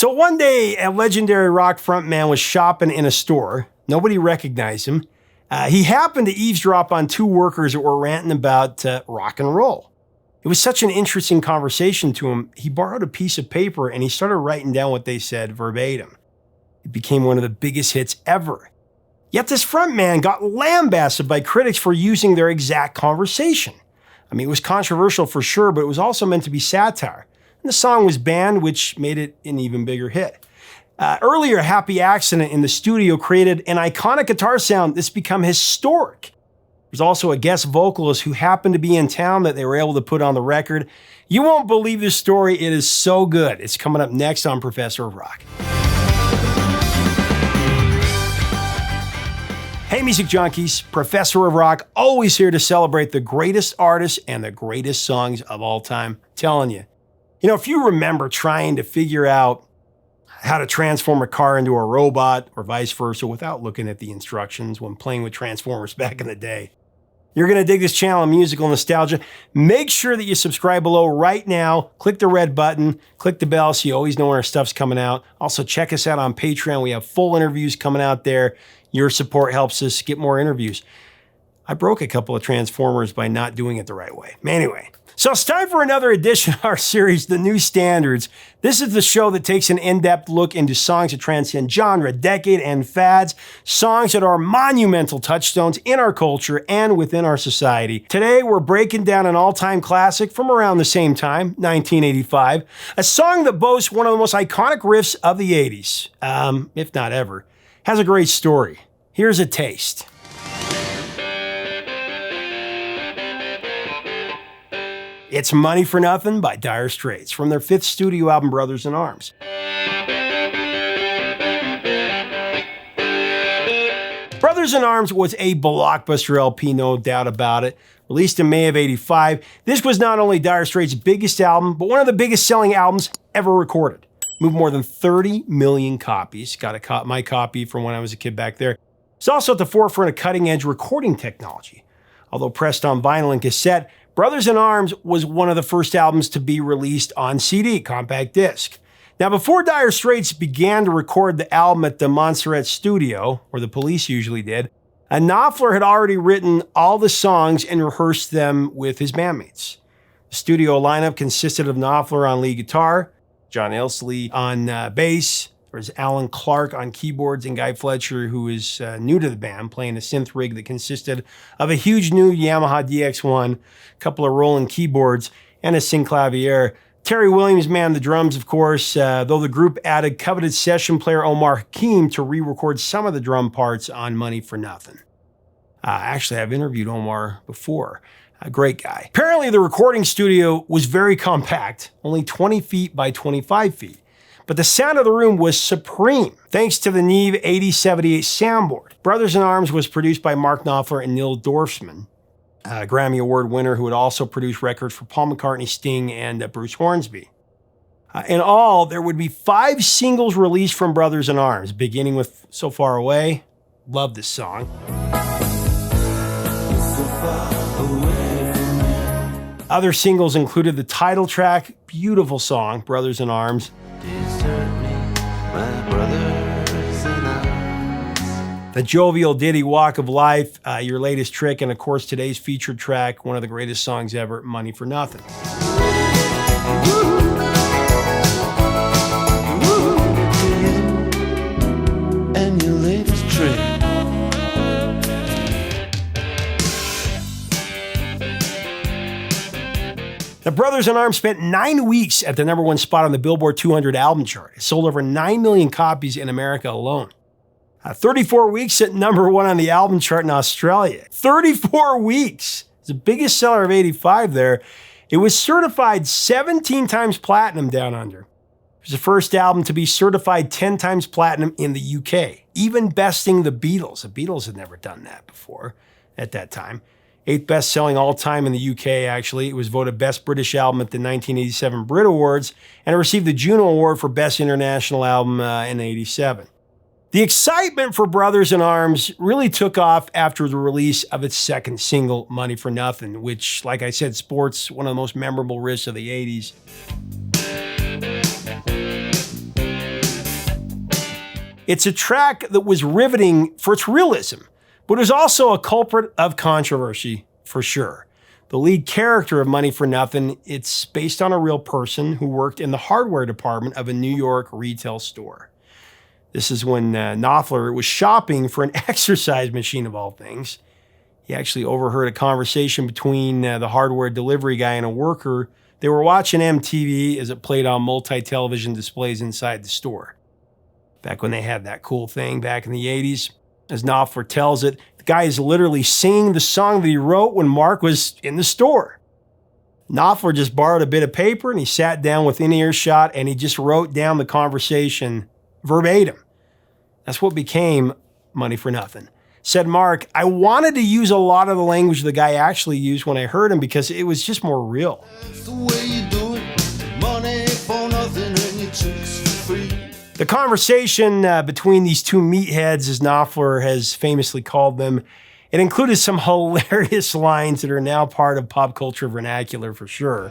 So one day, a legendary rock frontman was shopping in a store. Nobody recognized him. He happened to eavesdrop on two workers that were ranting about rock and roll. It was such an interesting conversation to him, he borrowed a piece of paper and he started writing down what they said verbatim. It became one of the biggest hits ever. Yet this frontman got lambasted by critics for using their exact conversation. I mean, it was controversial for sure, but it was also meant to be satire. And the song was banned, which made it an even bigger hit. Earlier, Happy Accident in the studio created an iconic guitar sound that's become historic. There's also a guest vocalist who happened to be in town that they were able to put on the record. You won't believe this story. It is so good. It's coming up next on Professor of Rock. Hey, music junkies. Professor of Rock, always here to celebrate the greatest artists and the greatest songs of all time. I'm telling you. You know, if you remember trying to figure out how to transform a car into a robot or vice versa without looking at the instructions when playing with Transformers back in the day, you're going to dig this channel of musical nostalgia. Make sure that you subscribe below right now. Click the red button. Click the bell so you always know when our stuff's coming out. Also, check us out on Patreon. We have full interviews coming out there. Your support helps us get more interviews. I broke a couple of Transformers by not doing it the right way. Anyway, so it's time for another edition of our series, The New Standards. This is the show that takes an in-depth look into songs that transcend genre, decade, and fads. Songs that are monumental touchstones in our culture and within our society. Today, we're breaking down an all-time classic from around the same time, 1985. A song that boasts one of the most iconic riffs of the 80s, if not ever. Has a great story. Here's a taste. It's Money for Nothing by Dire Straits from their fifth studio album, Brothers in Arms. Brothers in Arms was a blockbuster LP, no doubt about it. Released in May of '85, this was not only Dire Straits' biggest album, but one of the biggest selling albums ever recorded. Moved more than 30 million copies. Got my copy from when I was a kid back there. It's also at the forefront of cutting-edge recording technology. Although pressed on vinyl and cassette, Brothers in Arms was one of the first albums to be released on CD, compact disc. Now, before Dire Straits began to record the album at the Montserrat studio, where the Police usually did, Knopfler had already written all the songs and rehearsed them with his bandmates. The studio lineup consisted of Knopfler on lead guitar, John Ilsley on bass, there was Alan Clark on keyboards, and Guy Fletcher, who is new to the band, playing a synth rig that consisted of a huge new Yamaha DX1, a couple of Roland keyboards, and a synclavier. Terry Williams manned the drums, of course, though the group added coveted session player Omar Hakim to re-record some of the drum parts on Money for Nothing. Actually, I've interviewed Omar before. A great guy. Apparently, the recording studio was very compact, only 20 feet by 25 feet. But the sound of the room was supreme, thanks to the Neve 8078 soundboard. Brothers in Arms was produced by Mark Knopfler and Neil Dorfman, a Grammy Award winner who had also produced records for Paul McCartney, Sting, and Bruce Hornsby. In all, there would be 5 singles released from Brothers in Arms, beginning with So Far Away. Love this song. Other singles included the title track, beautiful song, Brothers in Arms. The jovial ditty Walk of Life, Your Latest Trick, and of course today's featured track, one of the greatest songs ever, Money for Nothing. And your latest trick. The Brothers in Arms spent 9 weeks at the #1 spot on the Billboard 200 album chart. It sold over 9 million copies in America alone. 34 weeks at #1 on the album chart in Australia. 34 weeks! It's the biggest seller of '85 there. It was certified 17 times platinum down under. It was the first album to be certified 10 times platinum in the UK, even besting the Beatles. The Beatles had never done that before at that time. 8th best-selling all-time in the UK, actually. It was voted Best British Album at the 1987 Brit Awards, and it received the Juno Award for Best International Album in '87. The excitement for Brothers in Arms really took off after the release of its second single, Money for Nothing, which, like I said, sports one of the most memorable riffs of the '80s. It's a track that was riveting for its realism, but it was also a culprit of controversy, for sure. The lead character of Money for Nothing, it's based on a real person who worked in the hardware department of a New York retail store. This is when Knopfler was shopping for an exercise machine of all things. He actually overheard a conversation between the hardware delivery guy and a worker. They were watching MTV as it played on multi-television displays inside the store. Back when they had that cool thing back in the 80s. As Knopfler tells it, the guy is literally singing the song that he wrote when Mark was in the store. Knopfler just borrowed a bit of paper and he sat down within earshot and he just wrote down the conversation verbatim. That's what became Money for Nothing. Said Mark, I wanted to use a lot of the language the guy actually used when I heard him because it was just more real. That's the way you do it. Money for nothing and your chicks for free. The conversation between these two meatheads, as Knopfler has famously called them, it included some hilarious lines that are now part of pop culture vernacular for sure.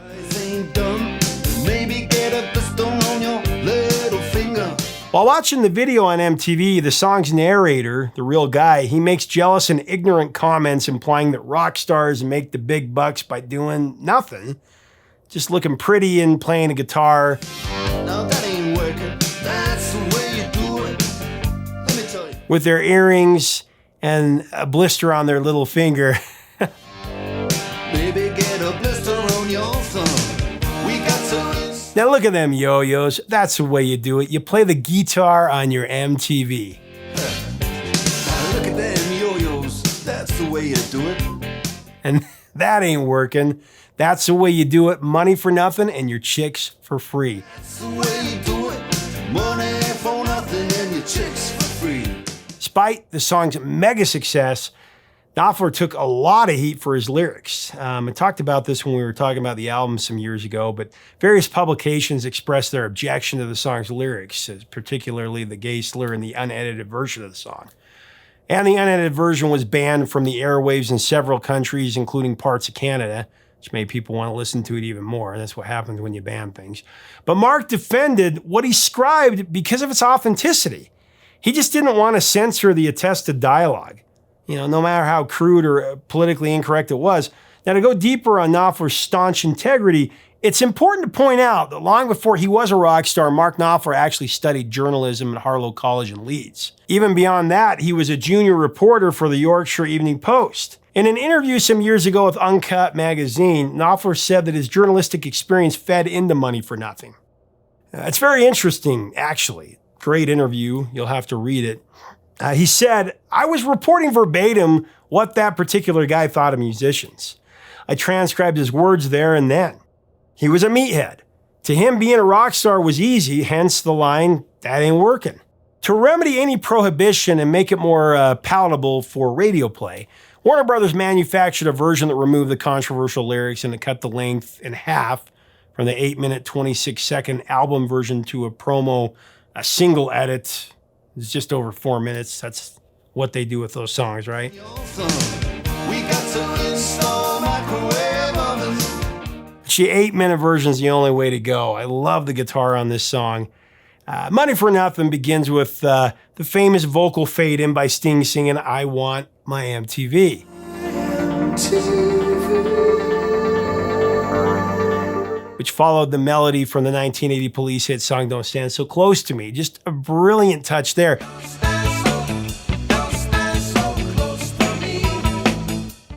Maybe get a pistol on your little finger. While watching the video on MTV, the song's narrator, the real guy, he makes jealous and ignorant comments implying that rock stars make the big bucks by doing nothing, just looking pretty and playing a guitar. Now that ain't working. That's the way you do it. Let me tell you. With their earrings and a blister on their little finger. Maybe get a blister on your thumb. We got to. Now look at them yo-yos. That's the way you do it. You play the guitar on your MTV. Now look at them yo-yos. That's the way you do it. And that ain't working. That's the way you do it. Money for nothing and your chicks for free. That's the way you do it. Money for nothing and your chicks for free. Despite the song's mega success, Knopfler took a lot of heat for his lyrics. I talked about this when we were talking about the album some years ago, but various publications expressed their objection to the song's lyrics, particularly the gay slur in the unedited version of the song. And the unedited version was banned from the airwaves in several countries, including parts of Canada, which made people want to listen to it even more. That's what happens when you ban things. But Mark defended what he scribed because of its authenticity. He just didn't want to censor the attested dialogue, no matter how crude or politically incorrect it was. Now, to go deeper on Knopfler's staunch integrity, it's important to point out that long before he was a rock star, Mark Knopfler actually studied journalism at Harlow College in Leeds. Even beyond that, he was a junior reporter for the Yorkshire Evening Post. In an interview some years ago with Uncut magazine, Knopfler said that his journalistic experience fed into Money for Nothing. It's very interesting, actually. Great interview. You'll have to read it. He said, I was reporting verbatim what that particular guy thought of musicians. I transcribed his words there and then. He was a meathead. To him, being a rock star was easy, hence the line, that ain't working. To remedy any prohibition and make it more palatable for radio play, Warner Brothers manufactured a version that removed the controversial lyrics and it cut the length in half from the 8-minute, 26-second album version to a single edit. It's just over 4 minutes. That's what they do with those songs, right? We got to install microwave ovens. The 8-minute version is the only way to go. I love the guitar on this song. Money for Nothing begins with the famous vocal fade-in by Sting singing, I Want My MTV. Which followed the melody from the 1980 Police hit song Don't Stand So Close to Me. Just a brilliant touch there.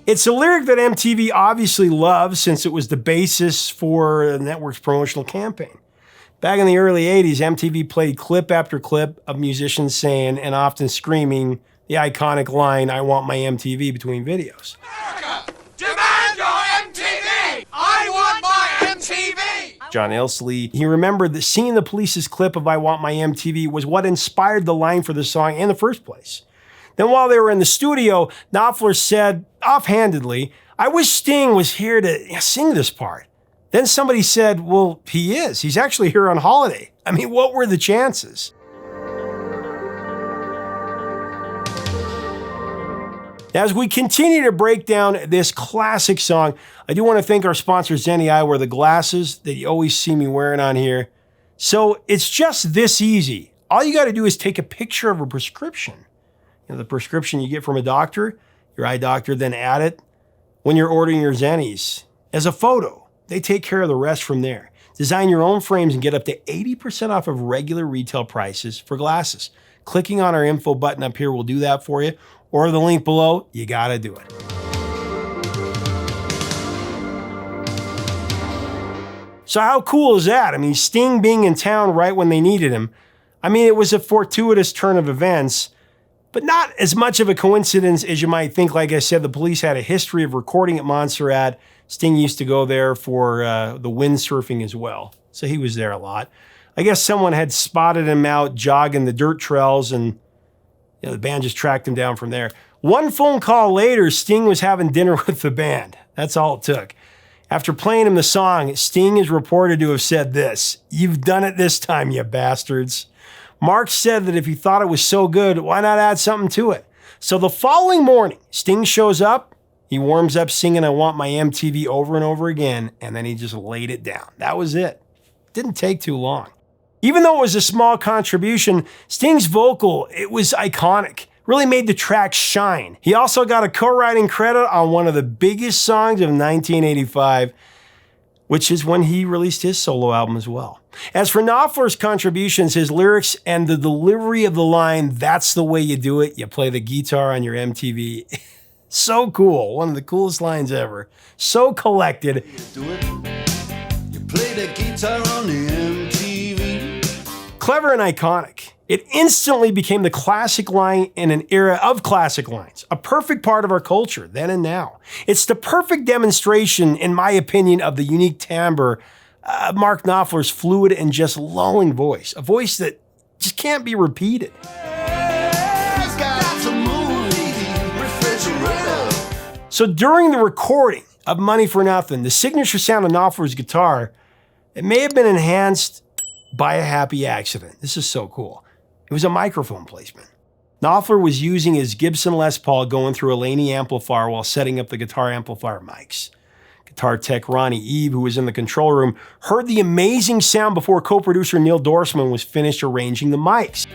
It's a lyric that MTV obviously loves since it was the basis for the network's promotional campaign. Back in the early 80s, MTV played clip after clip of musicians saying and often screaming the iconic line, I want my MTV between videos. America, demand your MTV! I want my MTV! John Elsley, he remembered that seeing the Police's clip of I Want My MTV was what inspired the line for the song in the first place. Then while they were in the studio, Knopfler said, offhandedly, I wish Sting was here to sing this part. Then somebody said, well, he is. He's actually here on holiday. I mean, what were the chances? As we continue to break down this classic song, I do want to thank our sponsor, Zenni Eyewear, the glasses that you always see me wearing on here. So it's just this easy. all you got to do is take a picture of a prescription. The prescription you get from a doctor, your eye doctor, then add it when you're ordering your Zennies as a photo. They take care of the rest from there. Design your own frames and get up to 80% off of regular retail prices for glasses. Clicking on our info button up here will do that for you, or the link below. You got to do it. So how cool is that? I mean, Sting being in town right when they needed him. I mean, it was a fortuitous turn of events, but not as much of a coincidence as you might think. Like I said, the police had a history of recording at Montserrat. Sting used to go there for the windsurfing as well, so he was there a lot. I guess someone had spotted him out jogging the dirt trails, and the band just tracked him down from there. One phone call later, Sting was having dinner with the band. That's all it took. After playing him the song, Sting is reported to have said this: "You've done it this time, you bastards." Mark said that if he thought it was so good, why not add something to it? So the following morning, Sting shows up, he warms up singing I Want My MTV over and over again, and then he just laid it down. That was it. Didn't take too long. Even though it was a small contribution, Sting's vocal, it was iconic. Really made the track shine. He also got a co-writing credit on one of the biggest songs of 1985, which is when he released his solo album as well. As for Knopfler's contributions, his lyrics and the delivery of the line, "That's the way you do it, you play the guitar on your MTV." So cool, one of the coolest lines ever. So collected. Do it. You play the guitar on the MTV. Clever and iconic. It instantly became the classic line in an era of classic lines, a perfect part of our culture then and now. It's the perfect demonstration, in my opinion, of the unique timbre of Mark Knopfler's fluid and just lulling voice, a voice that just can't be repeated. So during the recording of Money for Nothing, the signature sound of Knopfler's guitar, it may have been enhanced by a happy accident. This is so cool. It was a microphone placement. Knopfler was using his Gibson Les Paul going through a Laney amplifier while setting up the guitar amplifier mics. Guitar tech Ronnie Eve, who was in the control room, heard the amazing sound before co-producer Neil Dorsman was finished arranging the mics.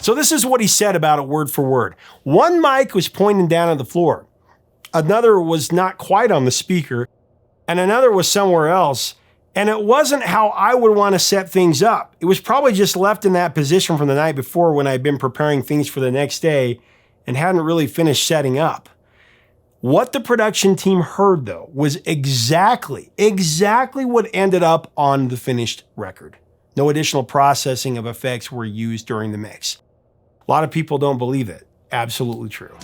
So this is what he said about it word for word. One mic was pointing down at the floor. Another was not quite on the speaker, and another was somewhere else. And it wasn't how I would want to set things up. It was probably just left in that position from the night before when I'd been preparing things for the next day and hadn't really finished setting up. What the production team heard, though, was exactly what ended up on the finished record. No additional processing of effects were used during the mix. A lot of people don't believe it. Absolutely true.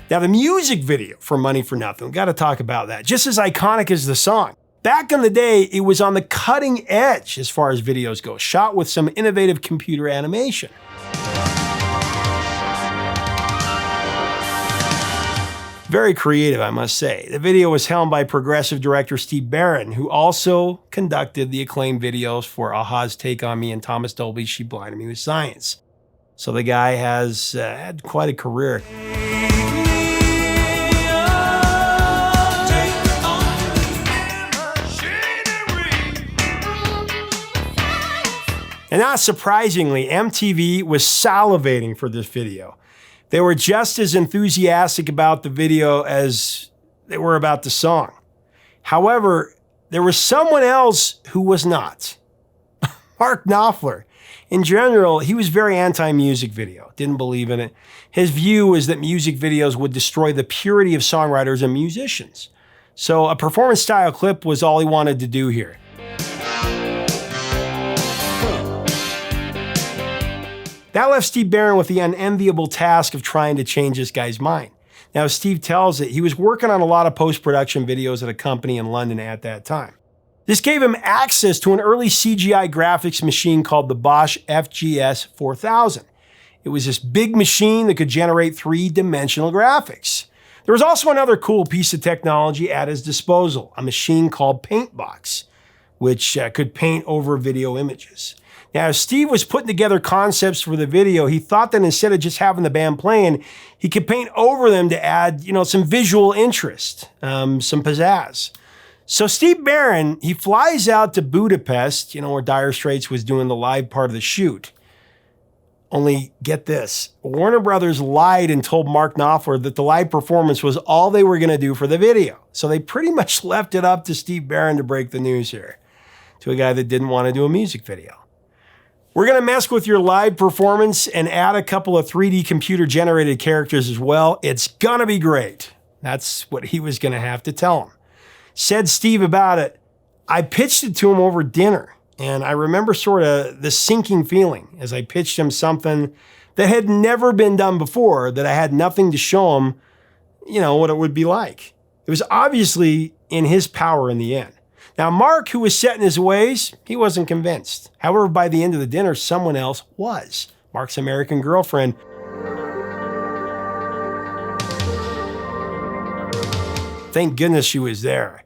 Now, the music video for Money for Nothing, we've got to talk about that. Just as iconic as the song. Back in the day, it was on the cutting edge as far as videos go, shot with some innovative computer animation. Very creative, I must say. The video was helmed by progressive director Steve Barron, who also conducted the acclaimed videos for a-ha's Take On Me and Thomas Dolby's She Blinded Me With Science. So the guy has had quite a career. And not surprisingly, MTV was salivating for this video. They were just as enthusiastic about the video as they were about the song. However, there was someone else who was not. Mark Knopfler. In general, he was very anti-music video, didn't believe in it. His view was that music videos would destroy the purity of songwriters and musicians. So a performance-style clip was all he wanted to do here. That left Steve Barron with the unenviable task of trying to change this guy's mind. Now, as Steve tells it, he was working on a lot of post-production videos at a company in London at that time. This gave him access to an early CGI graphics machine called the Bosch FGS 4000. It was this big machine that could generate three-dimensional graphics. There was also another cool piece of technology at his disposal, a machine called Paintbox. which could paint over video images. Now, as Steve was putting together concepts for the video, he thought that instead of just having the band playing, he could paint over them to add, some visual interest, some pizzazz. So Steve Barron, he flies out to Budapest, where Dire Straits was doing the live part of the shoot. Only get this, Warner Brothers lied and told Mark Knopfler that the live performance was all they were going to do for the video. So they pretty much left it up to Steve Barron to break the news here, to a guy that didn't want to do a music video. We're going to mess with your live performance and add a couple of 3D computer-generated characters as well. It's going to be great. That's what he was going to have to tell him. Said Steve about it, I pitched it to him over dinner. And I remember sort of the sinking feeling as I pitched him something that had never been done before, that I had nothing to show him, what it would be like. It was obviously in his power in the end. Now, Mark, who was set in his ways, he wasn't convinced. However, by the end of the dinner, someone else was. Mark's American girlfriend. Thank goodness she was there.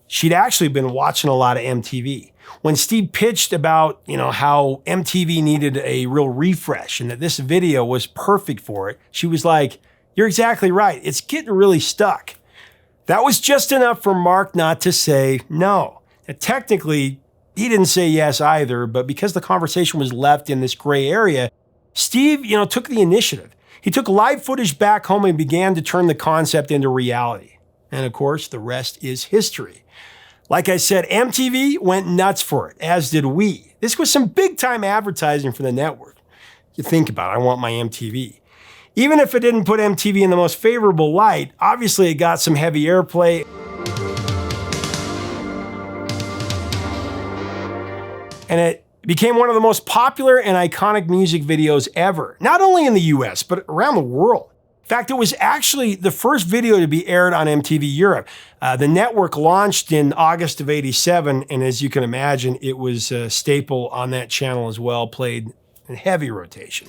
She'd actually been watching a lot of MTV. When Steve pitched about, how MTV needed a real refresh and that this video was perfect for it, she was like, you're exactly right. It's getting really stuck. That was just enough for Mark not to say no. And technically, he didn't say yes either, but because the conversation was left in this gray area, Steve, took the initiative. He took live footage back home and began to turn the concept into reality. And of course, the rest is history. Like I said, MTV went nuts for it, as did we. This was some big-time advertising for the network. You think about it, I Want My MTV. Even if it didn't put MTV in the most favorable light, obviously it got some heavy airplay. And it became one of the most popular and iconic music videos ever, not only in the US, but around the world. In fact, it was actually the first video to be aired on MTV Europe. The network launched in August of '87, and as you can imagine, it was a staple on that channel as well, played in heavy rotation.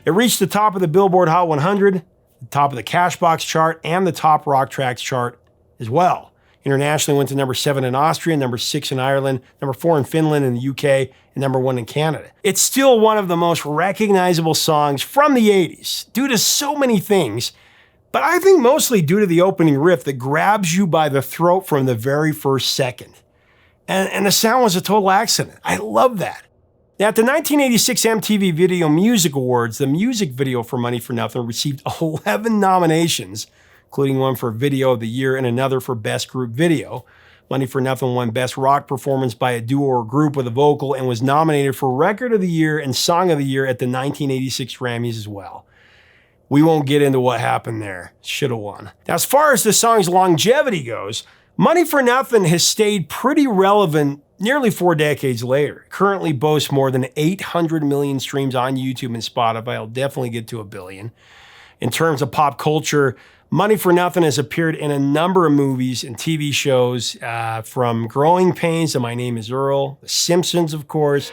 It reached the top of the Billboard Hot 100, the top of the Cashbox chart, and the top rock tracks chart as well. Internationally went to number 7 in Austria, number 6 in Ireland, number 4 in Finland and the UK, and number 1 in Canada. It's still one of the most recognizable songs from the 80s, due to so many things, but I think mostly due to the opening riff that grabs you by the throat from the very first second. And the sound was a total accident. I love that. Now, at the 1986 MTV Video Music Awards, the music video for Money for Nothing received 11 nominations, including one for Video of the Year and another for Best Group Video. Money for Nothing won Best Rock Performance by a Duo or Group with a Vocal and was nominated for Record of the Year and Song of the Year at the 1986 Grammys as well. We won't get into what happened there. Should have won. Now, as far as the song's longevity goes, Money for Nothing has stayed pretty relevant nearly 4 decades later. It currently boasts more than 800 million streams on YouTube and Spotify. It'll definitely get to 1 billion. In terms of pop culture, Money for Nothing has appeared in a number of movies and TV shows, from Growing Pains to My Name is Earl, The Simpsons, of course.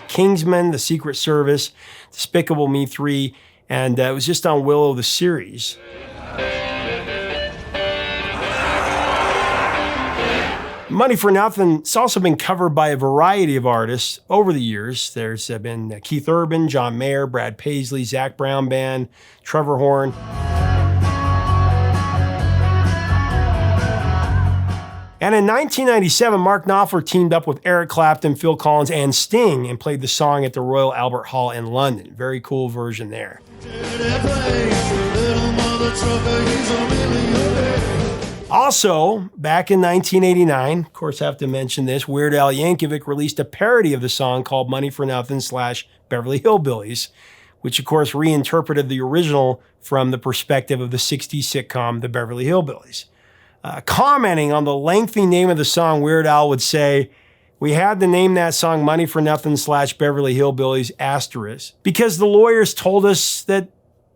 Kingsman, The Secret Service, Despicable Me 3, and it was just on Willow the series. Money for Nothing, it's also been covered by a variety of artists over the years. There's been Keith Urban, John Mayer, Brad Paisley, Zac Brown Band, Trevor Horn. And in 1997, Mark Knopfler teamed up with Eric Clapton, Phil Collins, and Sting and played the song at the Royal Albert Hall in London. Very cool version there. Also, back in 1989, of course I have to mention this, Weird Al Yankovic released a parody of the song called Money for Nothing / Beverly Hillbillies, which of course reinterpreted the original from the perspective of the 60s sitcom The Beverly Hillbillies. Commenting on the lengthy name of the song, Weird Al would say, "We had to name that song Money for Nothing / Beverly Hillbillies * because the lawyers told us that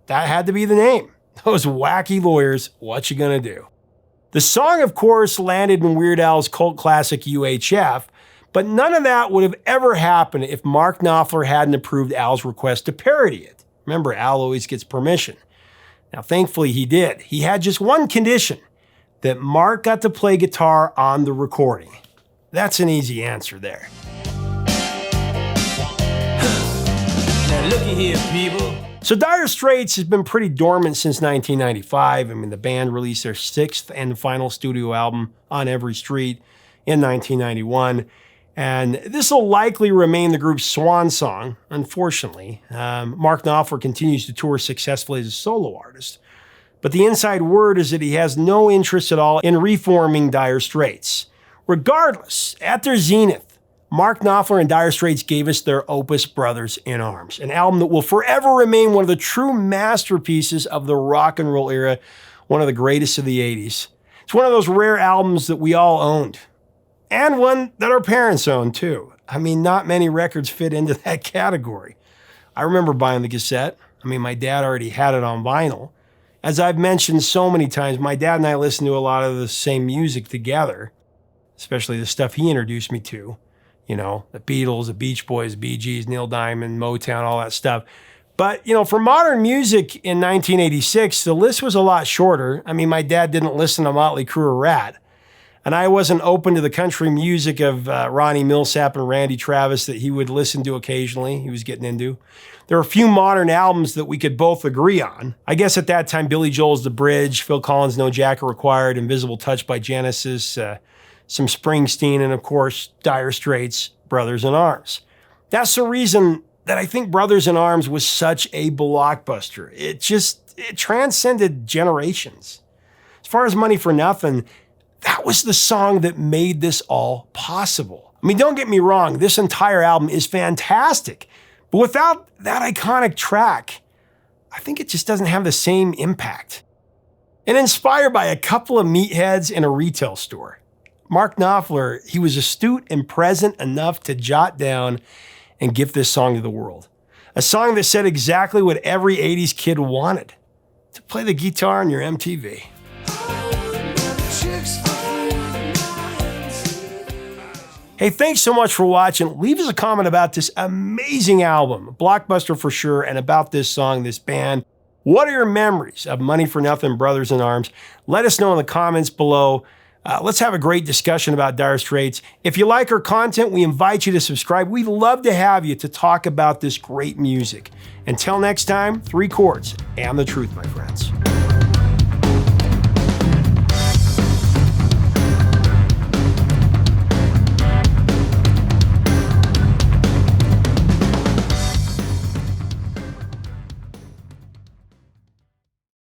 had to be the name. Those wacky lawyers, what you gonna do?" The song, of course, landed in Weird Al's cult classic UHF, but none of that would have ever happened if Mark Knopfler hadn't approved Al's request to parody it. Remember, Al always gets permission. Now, thankfully he did. He had just one condition, that Mark got to play guitar on the recording. That's an easy answer there. Now looky here, people. So Dire Straits has been pretty dormant since 1995. I mean, the band released their 6th and final studio album, On Every Street, in 1991. And this will likely remain the group's swan song, unfortunately. Mark Knopfler continues to tour successfully as a solo artist. But the inside word is that he has no interest at all in reforming Dire Straits. Regardless, at their zenith, Mark Knopfler and Dire Straits gave us their opus Brothers in Arms, an album that will forever remain one of the true masterpieces of the rock and roll era, one of the greatest of the 80s. It's one of those rare albums that we all owned, and one that our parents owned too. I mean, not many records fit into that category. I remember buying the cassette. I mean, my dad already had it on vinyl. As I've mentioned so many times, my dad and I listened to a lot of the same music together, especially the stuff he introduced me to. You know, the Beatles, the Beach Boys, the Bee Gees, Neil Diamond, Motown, all that stuff. But, you know, for modern music in 1986, the list was a lot shorter. I mean, my dad didn't listen to Motley Crue or RANT. And I wasn't open to the country music of Ronnie Millsap and Randy Travis that he would listen to occasionally, he was getting into. There are a few modern albums that we could both agree on. I guess at that time, Billy Joel's The Bridge, Phil Collins' No Jacket Required, Invisible Touch by Genesis, some Springsteen, and of course, Dire Straits, Brothers in Arms. That's the reason that I think Brothers in Arms was such a blockbuster. It transcended generations. As far as Money for Nothing, that was the song that made this all possible. I mean, don't get me wrong, this entire album is fantastic. But without that iconic track, I think it just doesn't have the same impact. And inspired by a couple of meatheads in a retail store, Mark Knopfler, he was astute and present enough to jot down and give this song to the world. A song that said exactly what every 80s kid wanted, to play the guitar on your MTV. Hey, thanks so much for watching. Leave us a comment about this amazing album, blockbuster for sure, and about this song, this band. What are your memories of Money for Nothing, Brothers in Arms? Let us know in the comments below. Let's have a great discussion about Dire Straits. If you like our content, we invite you to subscribe. We'd love to have you to talk about this great music. Until next time, 3 chords and the truth, my friends.